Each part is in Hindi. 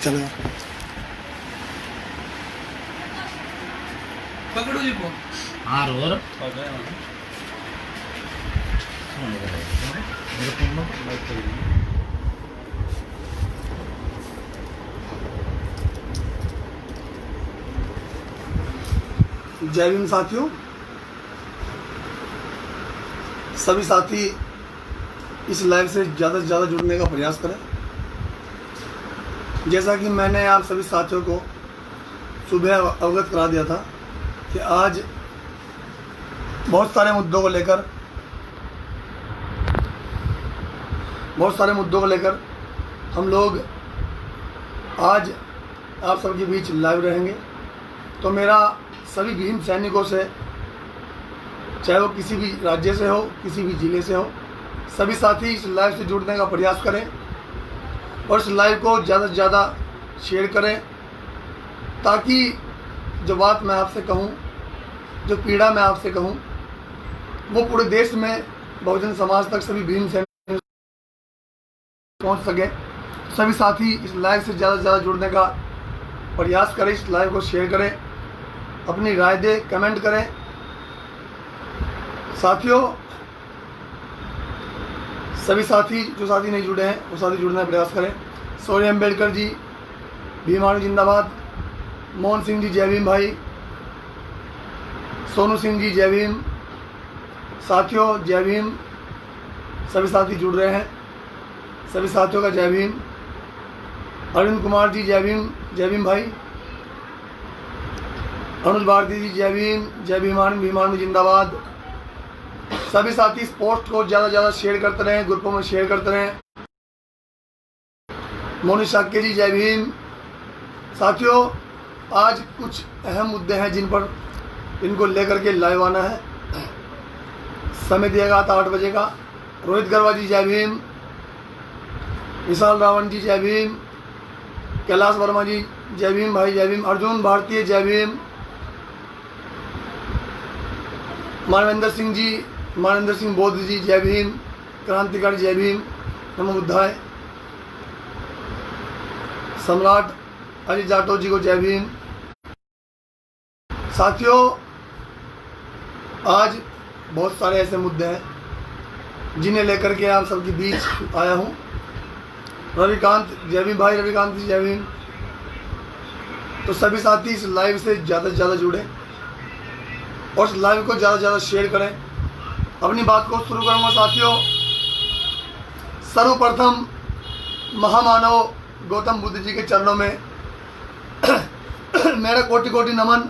चलो पकड़ो जी फोन। हाँ रोर जय भीम साथियों। सभी साथी इस लाइव से ज़्यादा से ज़्यादा जुड़ने का प्रयास करें। जैसा कि मैंने आप सभी साथियों को सुबह अवगत करा दिया था कि आज बहुत सारे मुद्दों को लेकर हम लोग आज आप सबके बीच लाइव रहेंगे। तो मेरा सभी भीम सैनिकों से, चाहे वो किसी भी राज्य से हो, किसी भी ज़िले से हो, सभी साथी इस लाइव से जुड़ने का प्रयास करें और इस लाइव को ज़्यादा से ज़्यादा शेयर करें, ताकि जो बात मैं आपसे कहूँ, जो पीड़ा मैं आपसे कहूँ, वो पूरे देश में बहुजन समाज तक सभी भीम सैनिक पहुँच सके। सभी साथी इस लाइव से ज़्यादा से ज़्यादा जुड़ने का प्रयास करें, इस लाइव को शेयर करें, अपनी राय दें, कमेंट करें। साथियों, सभी साथी जो साथी नहीं जुड़े हैं वो साथी जुड़ने का प्रयास करें। सौर्य अम्बेडकर जी, भीम आर्मी जिंदाबाद। मोहन सिंह जी जय भीम भाई। सोनू सिंह जी जय भीम। साथियों जय भीम। सभी साथी जुड़ रहे हैं, सभी साथियों का जय भीम। अरविंद कुमार जी जय भीम भाई। अनुज भारती जी जय भीम आर्मी जिंदाबाद। सभी साथी इस पोस्ट को ज़्यादा से ज़्यादा शेयर करते रहें, ग्रुपों में शेयर करते रहें। मोनी शाक्य जी जय भीम। साथियों, आज कुछ अहम मुद्दे हैं इनको लेकर के लाइव आना है। समय दिया गया था 8 बजे का। रोहित गरवा जी जय भीम। विशाल रावण जी जय भीम। कैलाश वर्मा जी जय भीम भाई जय भीम। अर्जुन भारतीय जय भीम। मानवेंद्र सिंह बोध जी जय भीम। क्रांतिकारी जय भीम। नमो बुद्धाय। सम्राट अजय जाटव जी को जय भीम। साथियों, आज बहुत सारे ऐसे मुद्दे हैं जिन्हें लेकर के आप सबके बीच आया हूँ। रविकांत जय भीम भाई। रविकांत जी जय भीम। तो सभी साथी इस लाइव से ज़्यादा से ज़्यादा जुड़े और इस लाइव को ज़्यादा से ज़्यादा शेयर करें। अपनी बात को शुरू करूँगा साथियों। सर्वप्रथम महामानव गौतम बुद्ध जी के चरणों में मेरा कोटि कोटि नमन।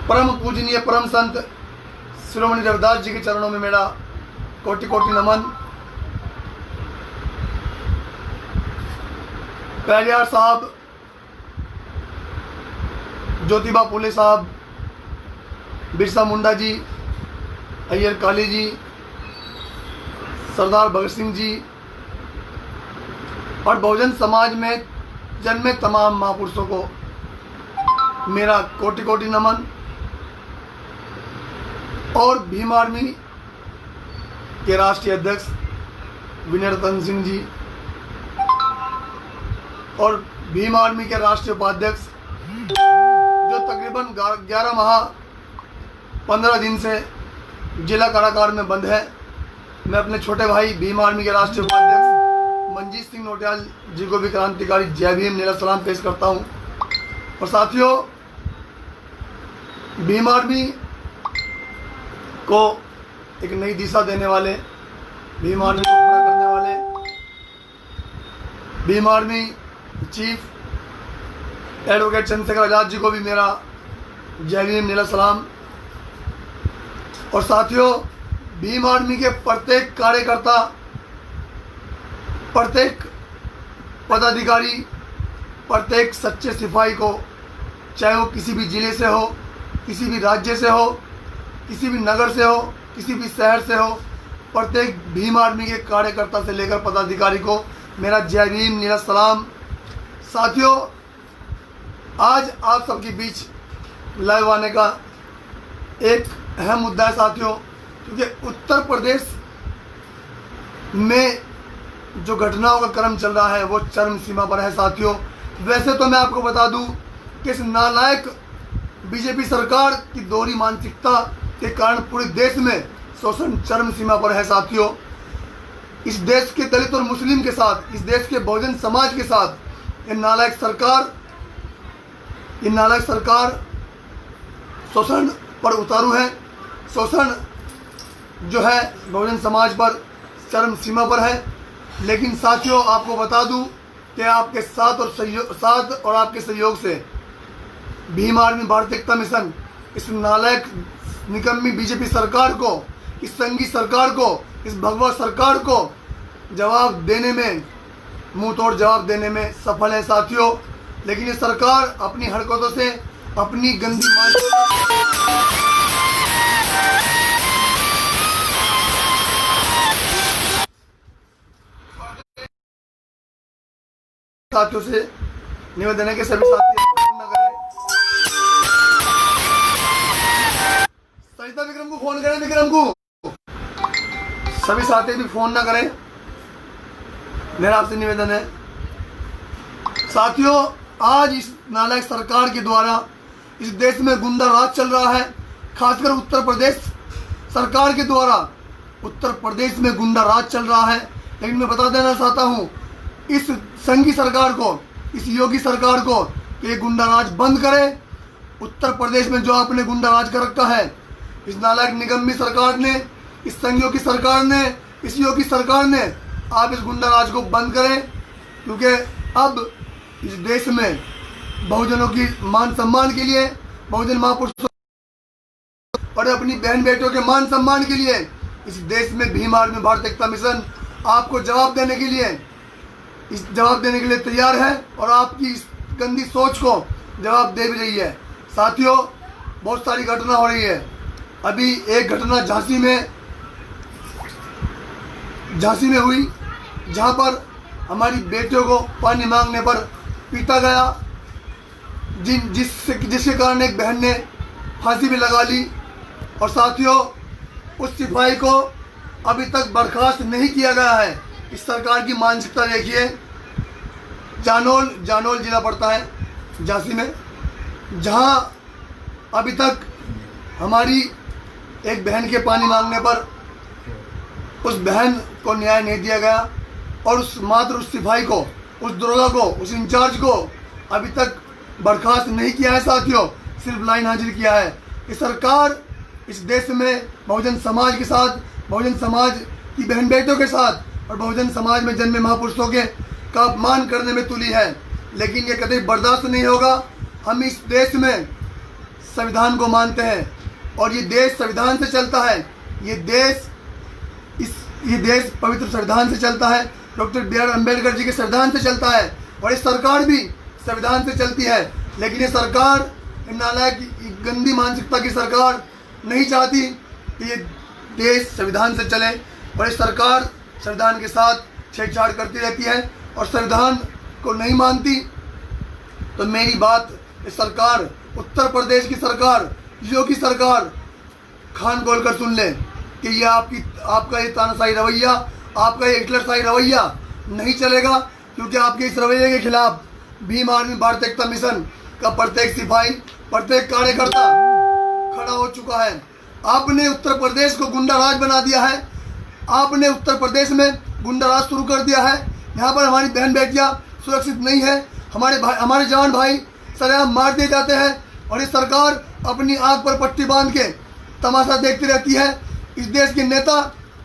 परम पूजनीय परम संत शिरोमणि रविदास जी के चरणों में मेरा कोटि कोटि नमन। पेरियार साहब, ज्योतिबा फुले साहब, बिरसा मुंडा जी, अय्यर काली जी, सरदार भगत सिंह जी और बहुजन समाज में जन्मे तमाम महापुरुषों को मेरा कोटि कोटि नमन। और भीम आर्मी के राष्ट्रीय अध्यक्ष विनय रतन सिंह जी और भीम आर्मी के राष्ट्रीय उपाध्यक्ष जो तकरीबन 11 माह 15 दिन से जिला कारागार में बंद है, मैं अपने छोटे भाई भीम आर्मी के राष्ट्रीय उपाध्यक्ष मंजीत सिंह नोटियाल जी को भी क्रांतिकारी जय भीम नीला सलाम पेश करता हूं। और साथियों, भीम आर्मी को एक नई दिशा देने वाले, भीम आर्मी को खड़ा करने वाले Bhim army chief advocate Chandrashekhar Azad ji को भी मेरा जय भीम नीला सलाम। और साथियों, भीम आर्मी के प्रत्येक कार्यकर्ता, प्रत्येक पदाधिकारी, प्रत्येक सच्चे सिपाही को, चाहे वो किसी भी ज़िले से हो, किसी भी राज्य से हो, किसी भी नगर से हो, किसी भी शहर से हो, प्रत्येक भीम आर्मी के कार्यकर्ता से लेकर पदाधिकारी को मेरा जय भीम नीला सलाम। साथियों, आज आप सबके बीच लाइव आने का एक अहम मुद्दा है साथियों, क्योंकि उत्तर प्रदेश में जो घटनाओं का क्रम चल रहा है वो चरम सीमा पर है साथियों। वैसे तो मैं आपको बता दूं कि इस नालायक बीजेपी सरकार की दोहरी मानसिकता के कारण पूरे देश में शोषण चरम सीमा पर है साथियों। इस देश के दलित और मुस्लिम के साथ, इस देश के बहुजन समाज के साथ ये नालायक सरकार शोषण पर उतारू है। शोषण जो है बहुजन समाज पर चरम सीमा पर है। लेकिन साथियों आपको बता दूं कि आपके साथ और आपके सहयोग से भीम आर्मी भारतीय एकता मिशन इस नालायक निकम्मी बीजेपी सरकार को, इस संघी सरकार को, इस भगवा सरकार को जवाब देने में, मुंह तोड़ जवाब देने में सफल है साथियों। लेकिन ये सरकार अपनी हरकतों से, अपनी गंदी साथियों से निवेदन है कि सभी साथी फोन न करें। सरिता विक्रम को फोन करें, विक्रम को सभी साथी भी फोन ना करें, मेरा आपसे निवेदन है। साथियों आज इस नालायक सरकार के द्वारा इस देश में गुंडा राज चल रहा है। खासकर उत्तर प्रदेश सरकार के द्वारा उत्तर प्रदेश में गुंडा राज चल रहा है। लेकिन मैं बता देना चाहता हूँ इस संघी सरकार को, इस योगी सरकार को कि ये गुंडा राज बंद करे। उत्तर प्रदेश में जो आपने गुंडा राज कर रखा है, इस नालायक निगम्मी सरकार ने, इस संघियों की सरकार ने, इस योगी सरकार ने, आप इस गुंडा राज को बंद करें। क्योंकि अब इस देश में बहुजनों की मान सम्मान के लिए, बहुजन महापुरुषों और अपनी बहन बेटियों के मान सम्मान के लिए इस देश में भीम आर्मी भारतीय एकता मिशन आपको जवाब देने के लिए तैयार है और आपकी इस गंदी सोच को जवाब दे भी रही है। साथियों बहुत सारी घटना हो रही है। अभी एक घटना झांसी में हुई, जहां पर हमारी बेटियों को पानी मांगने पर पीटा गया, जिसके कारण एक बहन ने फांसी भी लगा ली। और साथियों उस सिपाही को अभी तक बर्खास्त नहीं किया गया है। इस सरकार की मानसिकता देखिए। जानोल जिला पड़ता है झांसी में, जहां अभी तक हमारी एक बहन के पानी मांगने पर उस बहन को न्याय नहीं दिया गया और उस सिपाही को, उस दरोगा को, उस इंचार्ज को अभी तक बर्खास्त नहीं किया है साथियों, सिर्फ लाइन हाजिर किया है। कि सरकार इस देश में बहुजन समाज के साथ, बहुजन समाज की बहन बेटियों के साथ और बहुजन समाज में जन्मे महापुरुषों के का अपमान करने में तुली है। लेकिन ये कभी बर्दाश्त नहीं होगा। हम इस देश में संविधान को मानते हैं और ये देश संविधान से चलता है। ये देश पवित्र संविधान से चलता है, doctor B are Ambedkar ji के संविधान से चलता है और ये सरकार भी संविधान से चलती है। लेकिन ये सरकार, नालायक गंदी मानसिकता की सरकार नहीं चाहती कि ये देश संविधान से चले और ये सरकार संविधान के साथ छेड़छाड़ करती रहती है और संविधान को नहीं मानती। तो मेरी बात इस सरकार, उत्तर प्रदेश की सरकार, योगी सरकार खान खोलकर सुन ले कि ये आपका ये तानाशाही रवैया, आपका ये हिटलरशाही रवैया नहीं चलेगा। क्योंकि आपके इस रवैये के खिलाफ भीम आर्मी भारतीय एकता मिशन का प्रत्येक सिपाही, प्रत्येक कार्यकर्ता खड़ा हो चुका है। आपने उत्तर प्रदेश को गुंडा राज बना दिया है। आपने उत्तर प्रदेश में गुंडा राज शुरू कर दिया है। यहाँ पर हमारी बहन बेटियाँ सुरक्षित नहीं है। हमारे जवान भाई सरेआम मार दिए जाते हैं और ये सरकार अपनी आंख पर पट्टी बांध के तमाशा देखती रहती है। इस देश के नेता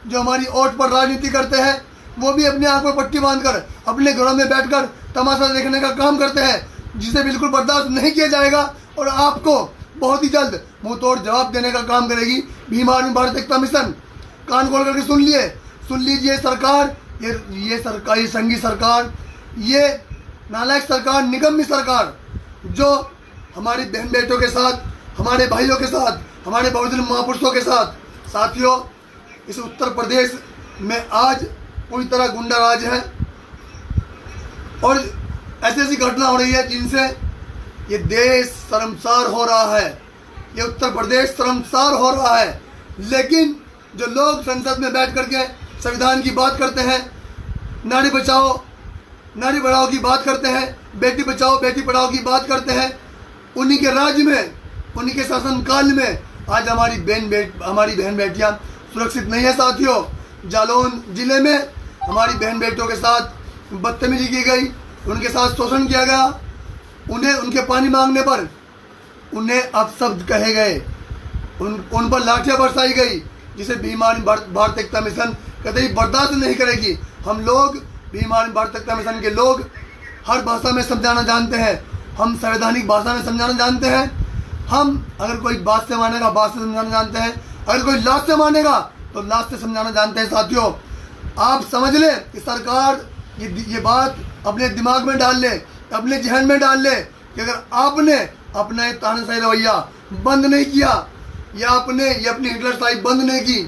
जो हमारी ओट पर राजनीति करते हैं वो भी अपनी आंख पर पट्टी बांधकर अपने घरों में बैठकर तमाशा देखने का काम करते हैं, जिसे बिल्कुल बर्दाश्त नहीं किया जाएगा और आपको बहुत ही जल्द मुंह तोड़ जवाब देने का काम करेगी भीम आर्मी भारतीय एकता मिशन। कान खोल करके सुन लीजिए सरकार, ये सरकार, ये संघी सरकार, ये नालायक सरकार, निगम्मी सरकार जो हमारी बहन बेटों के साथ, हमारे भाइयों के साथ, हमारे बहुजन महापुरुषों के साथ। साथियों इस उत्तर प्रदेश में आज पूरी तरह गुंडा राज है और ऐसी घटना हो रही है जिनसे ये देश शर्मसार हो रहा है, ये उत्तर प्रदेश शर्मसार हो रहा है। लेकिन जो लोग संसद में बैठ करके संविधान की बात करते हैं नारी बचाओ नारी बढ़ाओ की बात करते हैं, बेटी बचाओ बेटी पढ़ाओ की बात करते हैं। उन्हीं के राज्य में, उन्हीं के शासनकाल में आज हमारी बहन बेटियां सुरक्षित नहीं है साथियों। जालौन जिले में हमारी बहन बेटियों के साथ बदतमीजी की गई, उनके साथ शोषण किया गया। उन्हें उनके पानी मांगने पर उन्हें अपशब्द कहे गए, उन पर लाठियां बरसाई गई, जिसे भीम आर्मी भारत एकता मिशन कतई बर्दाश्त नहीं करेगी। हम लोग भीम आर्मी भारत एकता मिशन के लोग हर भाषा में समझाना जानते हैं, हम संवैधानिक भाषा में समझाना जानते हैं। हम अगर कोई बात से मानेगा बात से समझाना जानते हैं, अगर कोई लाश से मानेगा तो लाश से समझाना जानते हैं साथियों। आप समझ लें कि सरकार ये बात अपने दिमाग में डाल ले, अपने जहन में डाल ले कि अगर आपने अपना ये तानाशाही रवैया बंद नहीं किया या आपने ये अपनी हिटलरशाही बंद नहीं की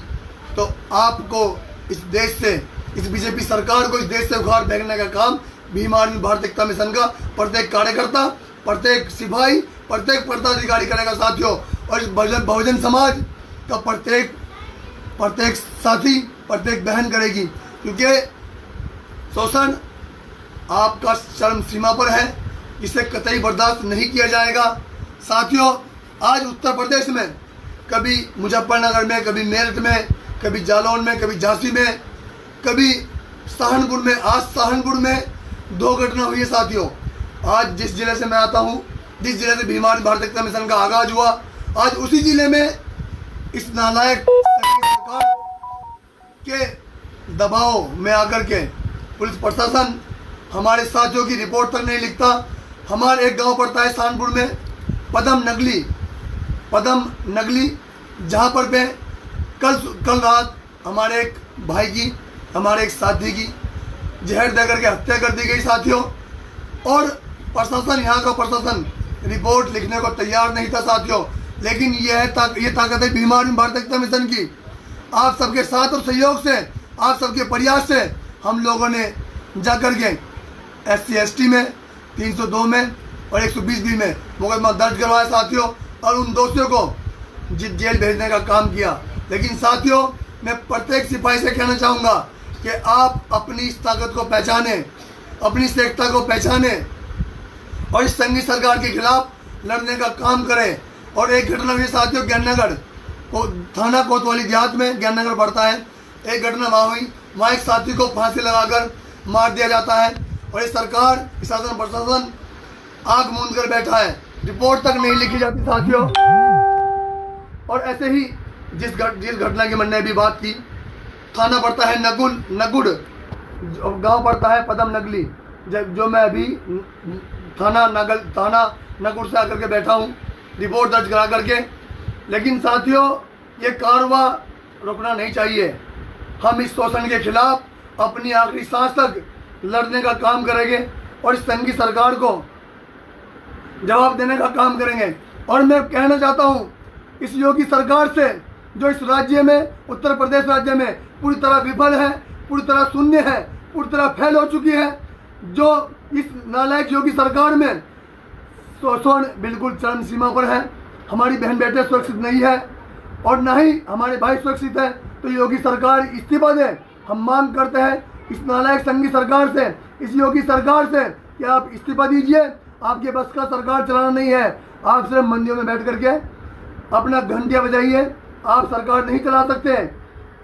तो आपको इस देश से, इस बीजेपी सरकार को इस देश से उखाड़ फेंकने का काम भीम आर्मी भारत एकता मिशन का प्रत्येक कार्यकर्ता, प्रत्येक सिपाही, प्रत्येक पदाधिकारी करेगा साथियों। और इस बहुजन समाज का प्रत्येक साथी, प्रत्येक बहन करेगी, क्योंकि शोषण आपका चरम सीमा पर है, इसे कतई बर्दाश्त नहीं किया जाएगा साथियों। आज उत्तर प्रदेश में कभी मुजफ्फरनगर में, कभी मेरठ में, कभी जालौन में, कभी झांसी में, कभी सहारनपुर में, आज सहारनपुर में 2 घटना हुई है साथियों। आज जिस जिले से मैं आता हूँ, जिस जिले से भीम आर्मी भारत एकता मिशन का आगाज हुआ, आज उसी जिले में इस नालायक सरकार के दबाव में आकर के पुलिस प्रशासन हमारे साथियों की रिपोर्ट तक नहीं लिखता। हमारे एक गांव पड़ता है सहारनपुर में, पदम नगली, जहां पर पे कल रात हमारे एक भाई की, हमारे एक साथी की जहर देकर के हत्या कर दी गई साथियों। और प्रशासन, यहाँ का प्रशासन रिपोर्ट लिखने को तैयार नहीं था साथियों। लेकिन ये ताकत है भीम आर्मी भारत एकता मिशन की। आप सबके साथ और सहयोग से, आप सबके प्रयास से हम लोगों ने जाकर के SC/ST में 302 में और 120B में मुकदमा दर्ज करवाया साथियों, और उन दोषियों को जेल भेजने का काम किया। लेकिन साथियों, मैं प्रत्येक सिपाही से कहना चाहूँगा कि आप अपनी इस ताकत को पहचाने, अपनी इस एकता को पहचाने और इस संघी सरकार के खिलाफ लड़ने का काम करें। और एक घटना हुई साथियों, ज्ञाननगर को थाना कोतवाली देहात में ज्ञाननगर पड़ता है, एक घटना वहाँ हुई। वहाँ एक साथी को फांसी लगाकर मार दिया जाता है और ये सरकार, शासन प्रशासन आंख मूंद कर बैठा है, रिपोर्ट तक नहीं लिखी जाती साथियों। और ऐसे ही जिस घटना की मैंने अभी बात की, थाना पड़ता है नगुड़, गांव पड़ता है पदम नगली, जो मैं अभी थाना नगुड़ से आकर के बैठा हूँ रिपोर्ट दर्ज करा करके। लेकिन साथियों, ये कारवा रुकना नहीं चाहिए। हम इस शोषण के खिलाफ अपनी आखिरी सांस तक लड़ने का काम करेंगे और इस संघी सरकार को जवाब देने का काम करेंगे। और मैं कहना चाहता हूँ इस योगी सरकार से, जो इस राज्य में, उत्तर प्रदेश राज्य में पूरी तरह विफल है, पूरी तरह शून्य है, पूरी तरह फेल हो चुकी है, जो इस नालायक योगी सरकार में शोषण बिल्कुल चरम सीमा पर है। हमारी बहन बेटे सुरक्षित नहीं है और न ही हमारे भाई सुरक्षित है। तो योगी सरकार इस्तीफा दे। हम मांग करते हैं इस नालायक संघी सरकार से, इस योगी सरकार से कि आप इस्तीफा दीजिए। आपके बस का सरकार चलाना नहीं है। आप सिर्फ मंदिरों में बैठ करके अपना घंटियाँ बजाइए, आप सरकार नहीं चला सकते।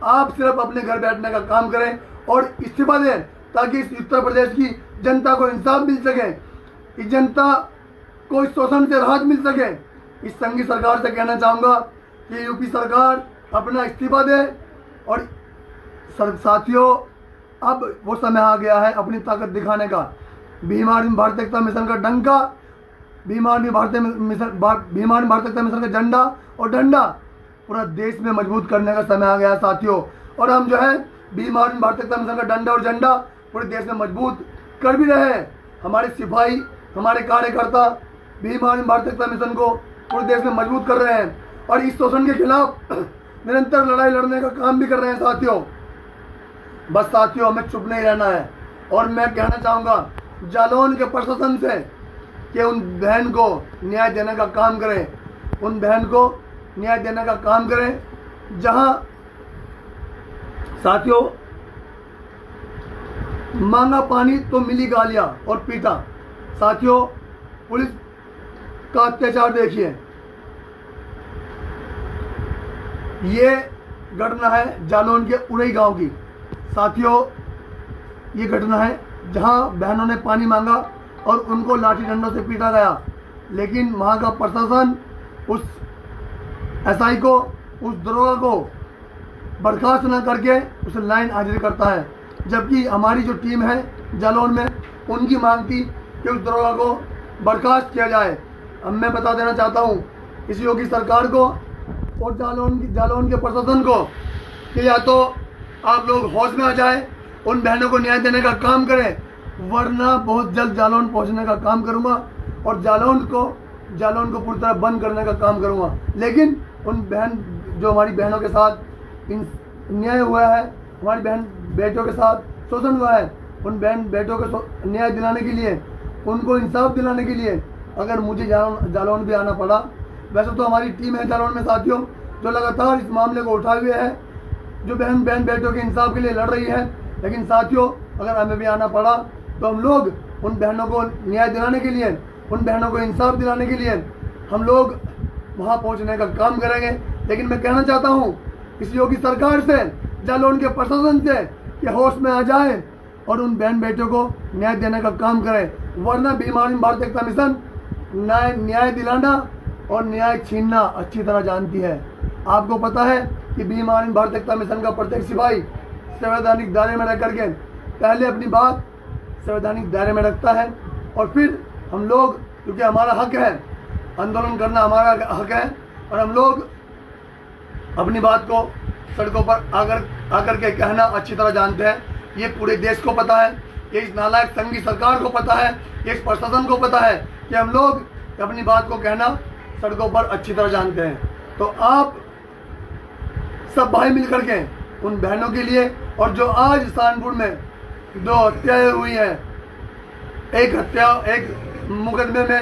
आप सिर्फ अपने घर बैठने का काम करें और इस्तीफा दें, ताकि इस उत्तर प्रदेश की जनता को इंसाफ मिल सके, इस जनता को इस शोषण से राहत मिल सके। इस संघी सरकार से कहना चाहूँगा कि यूपी सरकार अपना इस्तीफा दे। और साथियों, अब वो समय आ गया है अपनी ताकत दिखाने का। भीम आर्मी भारत एकता मिशन का डंका, भीम आर्मी भारत एकता मिशन का झंडा और डंडा पूरा देश में मजबूत करने का समय आ गया है साथियों। और हम जो है भीम आर्मी भारत एकता मिशन का डंडा और झंडा पूरे देश में मजबूत कर भी रहे हैं। हमारे सिपाही, हमारे कार्यकर्ता भीम आर्मी भारत एकता मिशन को पूरे देश में मजबूत कर रहे हैं और इस शोषण के खिलाफ निरंतर लड़ाई लड़ने का काम भी कर रहे हैं साथियों। बस साथियों, हमें चुप नहीं रहना है। और मैं कहना चाहूँगा जालौन के प्रशासन से कि उन बहन को न्याय देने का काम करें, उन बहन को न्याय देने का काम करें। जहां साथियों मांगा पानी तो मिली गालियां और पीटा। साथियों, पुलिस का अत्याचार देखिए। ये घटना है जालौन के उड़ई गांव की। साथियों, ये घटना है जहां बहनों ने पानी मांगा और उनको लाठी डंडों से पीटा गया, लेकिन वहां का प्रशासन उस एसआई को, उस दरोगा को बर्खास्त न करके उसे लाइन हाजिर करता है। जबकि हमारी जो टीम है जालौन में, उनकी मांग थी कि उस दरोगा को बर्खास्त किया जाए। अब मैं बता देना चाहता हूँ इस योगी सरकार को और जालौन के प्रशासन को कि या तो आप लोग होश में आ जाए, उन बहनों को न्याय देने का काम करें, वरना बहुत जल्द जालौन पहुंचने का काम करूंगा और जालौन को पूरी तरह बंद करने का काम करूंगा। लेकिन उन जो हमारी बहनों के साथ न्याय हुआ है, हमारी बहन बेटों के साथ शोषण हुआ है, उन बहन बेटों को न्याय दिलाने के लिए, उनको इंसाफ दिलाने के लिए अगर मुझे जालौन भी आना पड़ा। वैसे तो हमारी टीम है जालौन में साथियों, जो लगातार इस मामले को उठाए हुए है, जो बहन बेटों के इंसाफ के लिए लड़ रही है। लेकिन साथियों, अगर हमें भी आना पड़ा तो हम लोग उन बहनों को न्याय दिलाने के लिए, उन बहनों को इंसाफ दिलाने के लिए हम लोग वहाँ पहुँचने का काम करेंगे। लेकिन मैं कहना चाहता हूँ इस योगी सरकार से, जालौन के प्रशासन से कि होश में आ जाए और उन बहन बेटों को न्याय देने का काम करें, वरना भीम आर्मी भारत एकता मिशन न्याय दिलाना और न्याय छीनना अच्छी तरह जानती है। आपको पता है कि भीम आर्मी भारत एकता मिशन का प्रत्येक सिपाही संवैधानिक दायरे में रह करके पहले अपनी बात संवैधानिक दायरे में रखता है और फिर हम लोग, क्योंकि हमारा हक है, आंदोलन करना हमारा हक है और हम लोग अपनी बात को सड़कों पर आकर के कहना अच्छी तरह जानते हैं। ये पूरे देश को पता है, ये इस नालायक संघी सरकार को पता है, ये इस प्रशासन को पता है कि हम लोग अपनी बात को कहना सड़कों पर अच्छी तरह जानते हैं। तो आप सब भाई मिलकर के उन बहनों के लिए, और जो आज सहारनपुर में 2 हत्याएं हुई हैं, एक मुकदमे में,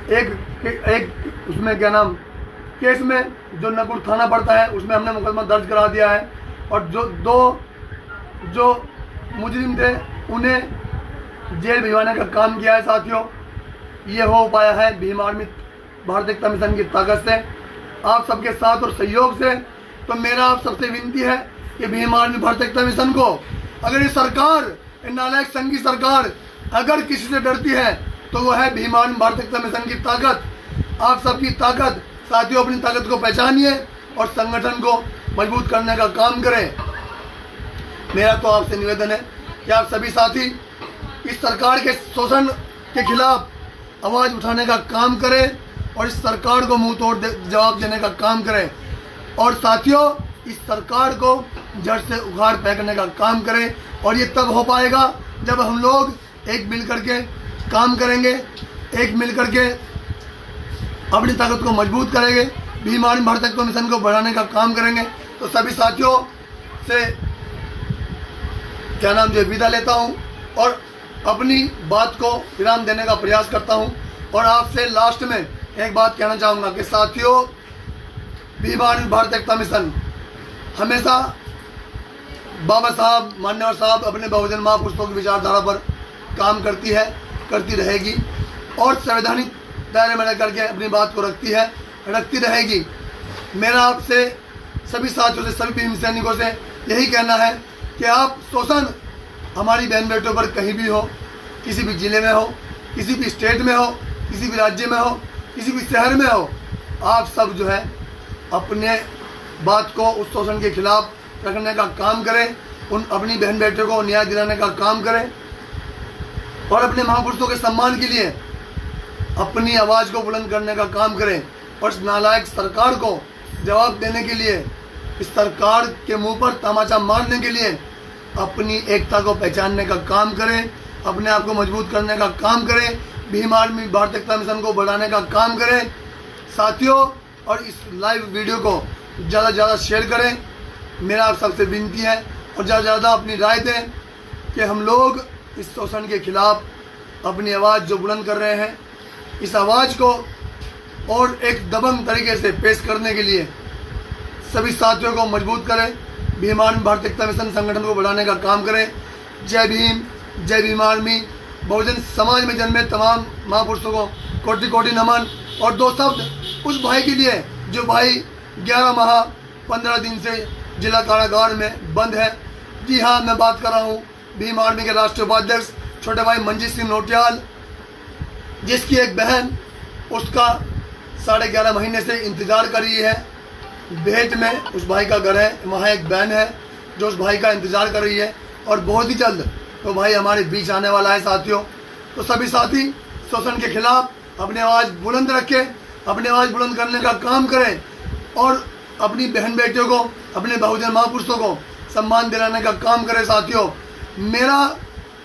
एक उसमें क्या नाम केस में जो नकुल थाना पड़ता है उसमें हमने मुकदमा दर्ज करा दिया है, और जो मुजरिम थे उन्हें जेल भिजवाने का काम किया है। साथियों, ये हो पाया है भीम आर्मी भारत एकता मिशन की ताकत से, आप सबके साथ और सहयोग से। तो मेरा आप सबसे विनती है कि भीम आर्मी भारत एकता मिशन को, अगर ये सरकार, ये नालायक संघी सरकार अगर किसी से डरती है तो वो है भीम आर्मी भारत एकता मिशन की ताकत। आप सबकी ताकत साथियों, अपनी ताकत को पहचानिए और संगठन को मजबूत करने का काम करें। मेरा तो आपसे निवेदन है कि आप सभी साथी इस सरकार के शोषण के खिलाफ आवाज़ उठाने का काम करें और इस सरकार को मुंह तोड़ जवाब देने का काम करें। और साथियों, इस सरकार को जड़ से उखाड़ फेंकने का काम करें, और ये तब हो पाएगा जब हम लोग एक मिल करके काम करेंगे, एक मिल करके अपनी ताकत को मजबूत करेंगे, भीम आर्मी भारत एकता मिशन को बढ़ाने का काम करेंगे। तो सभी साथियों से क्या नाम जो विदा लेता हूं और अपनी बात को विराम देने का प्रयास करता हूं। और आपसे लास्ट में एक बात कहना चाहूँगा कि साथियों, भीम आर्मी भारत एकता मिशन हमेशा बाबा साहब, मान्यवर साहब अपने बहुजन महापुरुषों की विचारधारा पर काम करती है, करती रहेगी और संवैधानिक दायरे में रह करके अपनी बात को रखती रहेगी। मेरा आपसे सभी साथियों से, सभी भीम सैनिकों से यही कहना है कि आप शोषण हमारी बहन बेटों पर कहीं भी हो, किसी भी जिले में हो, किसी भी स्टेट में हो, किसी भी राज्य में हो, किसी भी शहर में हो, आप सब जो है अपने बात को उस शोषण के खिलाफ रखने का काम करें, उन अपनी बहन बेटों को न्याय दिलाने का काम करें और अपने महापुरुषों के सम्मान के लिए अपनी आवाज़ को बुलंद करने का काम करें और इस नालायक सरकार को जवाब देने के लिए, इस सरकार के मुंह पर तमाचा मारने के लिए अपनी एकता को पहचानने का काम करें, अपने आप को मजबूत करने का काम करें, भीम आर्मी भारत एकता मिशन को बढ़ाने का काम करें साथियों। और इस लाइव वीडियो को ज़्यादा से ज़्यादा शेयर करें, मेरा आप सबसे विनती है, और ज़्यादा से ज़्यादा अपनी राय दें कि हम लोग इस शोषण के खिलाफ अपनी आवाज़ जो बुलंद कर रहे हैं, इस आवाज़ को और एक दबंग तरीके से पेश करने के लिए सभी साथियों को मजबूत करें, भीम आर्मी भारत एकता मिशन संगठन को बढ़ाने का काम करें। जय भीम, जय भीम आर्मी। बहुजन समाज में जन्मे तमाम महापुरुषों को कोटि कोटि नमन। और दो शब्द उस भाई के लिए जो भाई 11 माह 15 दिन से जिला कारागार में बंद है। जी हाँ, मैं बात कर रहा हूँ भीम आर्मी के राष्ट्रीय उपाध्यक्ष छोटे भाई मंजीत सिंह नौटियाल, जिसकी एक बहन उसका 11.5 महीने से इंतज़ार कर रही है। भेट में उस भाई का घर है, वहाँ एक बहन है जो उस भाई का इंतज़ार कर रही है और बहुत ही जल्द तो भाई हमारे बीच आने वाला है साथियों। तो सभी साथी शोषण के खिलाफ अपनी आवाज़ बुलंद रखें, अपनी आवाज़ बुलंद करने का काम करें और अपनी बहन बेटियों को, अपने बहुजन महापुरुषों को सम्मान दिलाने का काम करें साथियों। मेरा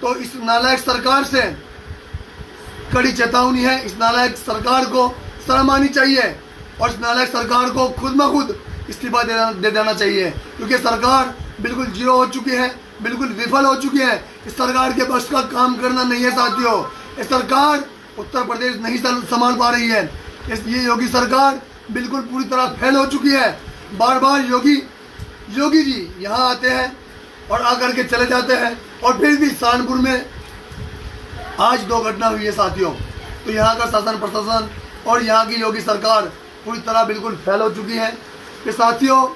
तो इस नालायक सरकार से कड़ी चेतावनी है। इस नालायक सरकार को शर्म आनी चाहिए और इस नालायक सरकार को खुद ब खुद इस्तीफा दे देना चाहिए, क्योंकि सरकार बिल्कुल जीरो हो चुकी है, बिल्कुल विफल हो चुकी है। इस सरकार के बस का काम करना नहीं है साथियों। ये सरकार उत्तर प्रदेश नहीं संभाल पा रही है। ये योगी सरकार बिल्कुल पूरी तरह फेल हो चुकी है। बार बार योगी जी यहाँ आते हैं और आकर के चले जाते हैं और फिर भी सहारनपुर में आज 2 घटना हुई है साथियों। तो यहाँ का शासन प्रशासन और यहाँ की योगी सरकार पूरी तरह बिल्कुल फेल हो चुकी है। कि साथियों,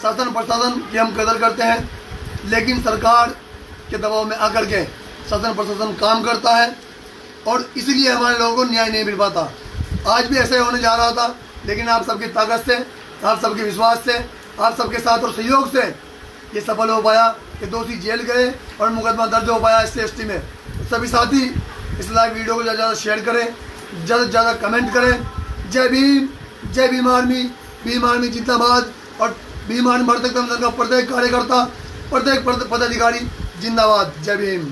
शासन प्रशासन की हम कदर करते हैं, लेकिन सरकार के दबाव में आकर के शासन प्रशासन काम करता है और इसीलिए हमारे लोगों को न्याय नहीं मिल पाता। आज भी ऐसे होने जा रहा था, लेकिन आप सबकी ताकत से, आप सबके विश्वास से, आप सबके साथ और सहयोग से ये सफल हो पाया कि दोषी जेल गए और मुकदमा दर्ज हो पाया SC ST में। सभी साथी इस लाइव वीडियो को ज़्यादा ज़्यादा शेयर करें, ज़्यादा से ज़्यादा कमेंट करें। जय भीम, जय भीम आर्मी, भीम आर्मी जिंदाबाद। और भीम आर्मी भारत का प्रत्येक कार्यकर्ता, प्रत्येक पदाधिकारी जिंदाबाद। जय भीम।